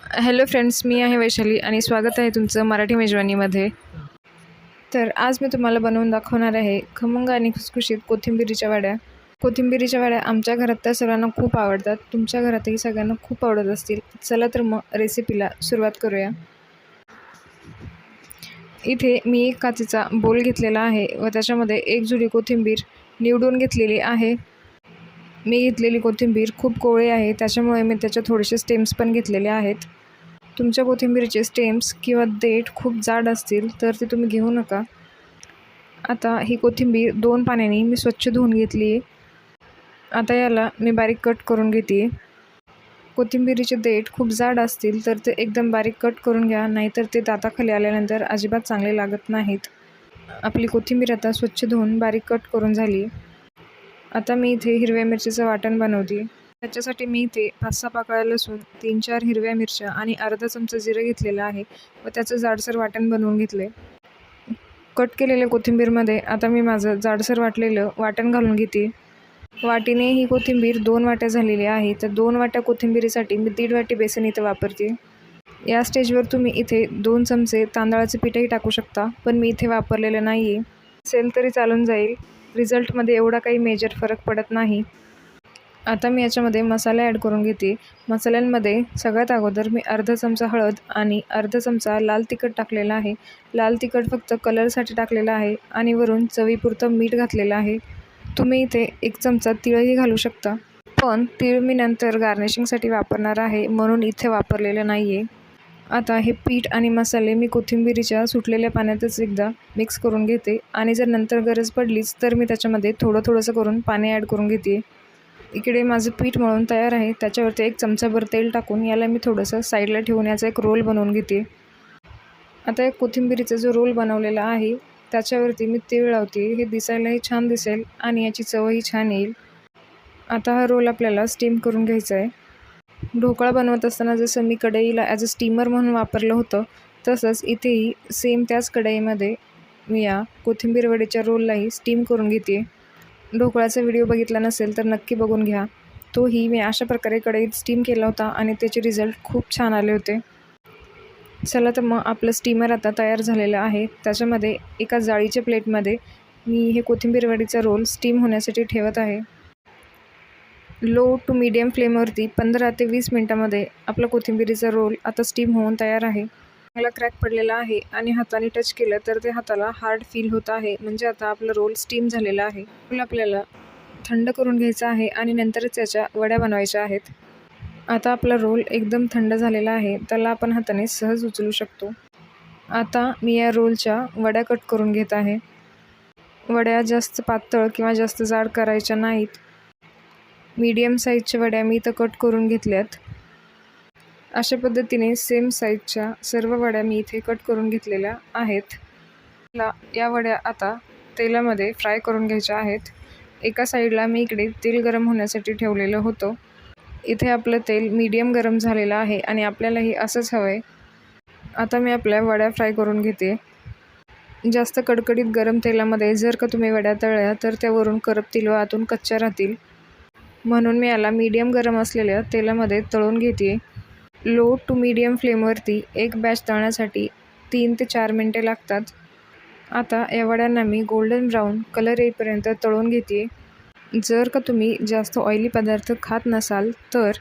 Hello friends, मी आहे वैशाली आणि स्वागत आहे तुमचं मराठी मेजवानीमध्ये. तर आज मी तुम्हाला बनवून दाखवणार आहे खमंग आणि खुसखुशीत कोथिंबिरीच्या वड्या. कोथिंबिरीच्या वड्या आमच्या घरात तर सर्वांना खूप आवडतात. तुमच्या घरातही सगळ्यांना खूप आवडत असतील. चला तर मग रेसिपीला सुरुवात करूया. इथे मी एक काचेचा बोल घेतलेला आहे व त्याच्यामध्ये एक जुडी कोथिंबीर निवडून घेतलेली आहे. मी घेतलेली कोथिंबीर खूप कोवळी आहे, त्याच्यामुळे मी त्याच्या थोडेसे स्टेम्स पण घेतलेले आहेत. तुमच्या कोथिंबीरीचे स्टेम्स किंवा देठ खूप जाड असतील तर ते तुम्ही घेऊ नका. आता ही कोथिंबीर 2 पाण्याने मी स्वच्छ धुवून घेतली आहे. आता याला मी बारीक कट करून घेते. कोथिंबीरीचे देठ खूप जाड असतील तर ते एकदम बारीक कट करून घ्या, नाहीतर ते दाताखाली आल्यानंतर अजिबात चांगले लागत नाहीत. आपली कोथिंबीर आता स्वच्छ धुवून बारीक कट करून झाली. आता मी इथे हिरव्या मिरचीचं वाटण बनवते. त्याच्यासाठी मी इथे 5-6 पाकळ्या लसूण, 3-4 हिरव्या मिरच्या आणि अर्धा चमचा जिरं घेतलेलं आहे व त्याचं जाडसर वाटण बनवून घेतले. कट केलेल्या कोथिंबीरमध्ये आता मी माझं जाडसर वाटलेलं वाटण घालून घेते. वाटीने ही कोथिंबीर 2 वाट्या झालेली आहे, तर 2 वाट्या कोथिंबीरीसाठी मी 1.5 वाटी बेसन इथं वापरते. या स्टेजवर तुम्ही इथे 2 चमचे तांदळाचं पीठही टाकू शकता, पण मी इथे वापरलेलं नाही आहे. असेल तरी चालून जाईल. रिझल्टमध्ये एवढा काही मेजर फरक पडत नाही. आता मी याच्यामध्ये मसाले ॲड करून घेते. मसाल्यांमध्ये सगळ्यात अगोदर मी अर्धा चमचा हळद आणि अर्धा चमचा लाल तिखट टाकलेला आहे. लाल तिखट फक्त कलरसाठी टाकलेलं आहे आणि वरून चवीपुरतं मीठ घातलेलं आहे. तुम्ही इथे 1 चमचा तिळही घालू शकता, पण तीळ मी नंतर गार्निशिंगसाठी वापरणार आहे, म्हणून इथे वापरलेलं नाही आहे. आता हे पीठ आणि मसाले मी कोथिंबीरीच्या सुटलेल्या पाण्यातच एकदा मिक्स करून घेते आणि जर नंतर गरज पडलीच तर मी त्याच्यामध्ये थोडंसं करून पाणी ॲड करून घेते. इकडे माझं पीठ मळून तयार आहे. त्याच्यावरती 1 चमचाभर तेल टाकून याला मी थोडंसं साईडला ठेवून याचा एक रोल बनवून घेते. आता एक कोथिंबीरीचा जो रोल बनवलेला आहे त्याच्यावरती मी तीळ लावते. हे दिसायलाही छान दिसेल आणि याची चवही छान येईल. आता हा रोल आपल्याला स्टीम करून घ्यायचा आहे. ढोकळा बनवत असताना जसं मी कढईला ॲज अ स्टीमर म्हणून वापरलं होतं, तसंच इथेही सेम त्याच कढईमध्ये मी या कोथिंबीर वडीच्या रोललाही स्टीम करून घेते. ढोकळ्याचा व्हिडिओ बघितला नसेल तर नक्की बघून घ्या. तोही मी अशा प्रकारे कढईत स्टीम केला होता आणि त्याचे रिझल्ट खूप छान आले होते. चला तर मग आपलं स्टीमर आता तयार झालेलं आहे. त्याच्यामध्ये एका जाळीच्या प्लेटमध्ये मी हे कोथिंबीर वडीचा रोल स्टीम होण्यासाठी ठेवत आहे. लो टू मीडियम फ्लेमवरती 15 ते 20 मिनटामध्ये आपला कोथिंबीरीचा रोल आता स्टीम होऊन तयार आहे. चांगला क्रॅक पडलेला आहे आणि हाताने टच केलं तर ते हाताला हार्ड फील होत आहे, म्हणजे आता आपलं रोल स्टीम झालेला आहे. रोल आपल्याला थंड करून घ्यायचा आहे आणि नंतरच याच्या वड्या बनवायच्या आहेत. आता आपला रोल एकदम थंड झालेला आहे, त्याला आपण हाताने सहज उचलू शकतो. आता मी या रोलच्या वड्या कट करून घेत आहे. वड्या जास्त पातळ किंवा जास्त जाड करायच्या नाहीत. मीडियम साईजच्या वड्या मी इथं कट करून घेतल्यात. अशा पद्धतीने सेम साईजच्या सर्व वड्या मी इथे कट करून घेतलेल्या आहेत. या वड्या आता तेलामध्ये फ्राय करून घ्यायच्या आहेत. एका साईडला मी इकडे तेल गरम होण्यासाठी ठेवलेलं होतं. इथे आपलं तेल मीडियम गरम झालेलं आहे आणि आपल्यालाही असंच हवं आहे. आता मी आपल्या वड्या फ्राय करून घेते. जास्त कडकडीत गरम तेलामध्ये जर का तुम्ही वड्या तळल्या तर त्यावरून करपतील व आतून कच्च्या राहतील, म्हणून मी याला मीडियम गरम असलेल्या तेलामध्ये तळून घेते. लो टू मीडियम फ्लेमवरती एक बॅच तळण्यासाठी 3 ते 4 मिनटे लागतात. आता या वड्यांना मी गोल्डन ब्राऊन कलर येईपर्यंत तळून घेते. जर का तुम्ही जास्त ऑइली पदार्थ खात नसाल तर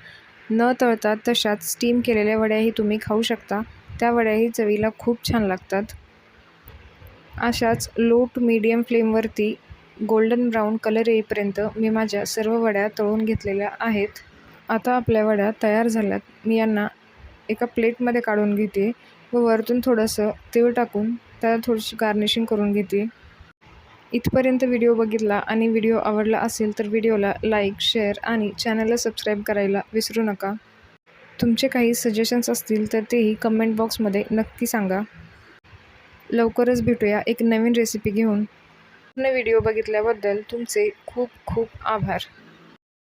न तळता तशाच स्टीम केलेल्या वड्याही तुम्ही खाऊ शकता. त्या वड्याही चवीला खूप छान लागतात. अशाच लो टू मीडियम फ्लेमवरती गोल्डन ब्राऊन कलर येईपर्यंत मी माझ्या सर्व वड्या तळून घेतलेल्या आहेत. आता आपल्या वड्या तयार झाल्यात. मी यांना एका प्लेटमध्ये काढून घेते व वरतून थोडंसं तेल टाकून त्याला थोडीशी गार्निशिंग करून घेते. इथपर्यंत व्हिडिओ बघितला आणि व्हिडिओ आवडला असेल तर व्हिडिओला लाईक, शेअर आणि चॅनलला सबस्क्राईब करायला विसरू नका. तुमचे काही सजेशन्स असतील तर तेही कमेंट बॉक्समध्ये नक्की सांगा. लवकरच भेटूया एक नवीन रेसिपी घेऊन. पूर्ण व्हिडिओ बघितल्याबद्दल तुमचे खूप खूप आभार.